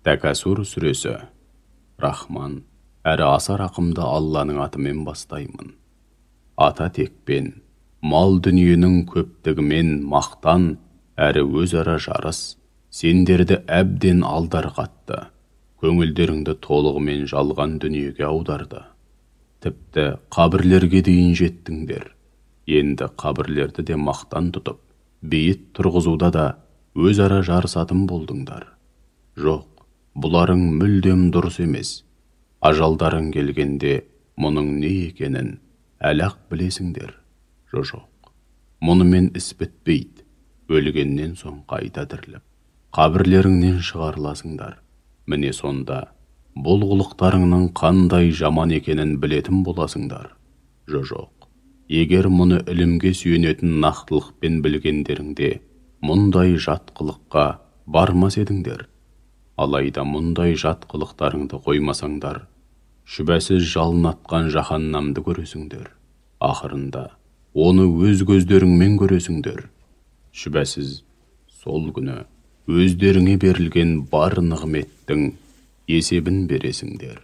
Тәкәсүр сүресі. Рахман, әрі аса рақымды Алланың атымен бастаймын. Ата текпен, мал дүниенің көптігімен мақтан, әрі өзара жарыс, сендерді әбден алдар қатты, көңілдеріңді толығымен жалған дүниеге аударды. Тіпті қабірлерге дейін жеттіңдер. Енді қабірлерді де мақтан тұтып, бейіт тұрғызуда да өзара жарысатын болдыңдар. Жоқ, бұларың мүлдем дұрыс емес. Ажалдарың келгенде мұның не екенін әлі-ақ білесіңдер. Жоқ, мұнымен іс бітпейді. Өлгеннен соң қайта тіріліп, қабірлеріңнен шығарыласыңдар. Міне сонда бұл қылықтарыңның қандай жаман екенін білетін боласыңдар. Жоқ, егер мұны ілімге сүйенетін нақтылықпен білгендеріңде мұндай жат қылыққа бармас едіңдер. Алайда мұндай жат қылықтарыңды қоймасаңдар, шүбәсіз жалын атқан жаһаннамды көресіңдер. Ақырында оны өз көздеріңмен көресіңдер. Шүбәсіз сол күні өздеріңе берілген бар нығметтің есебін бересіңдер.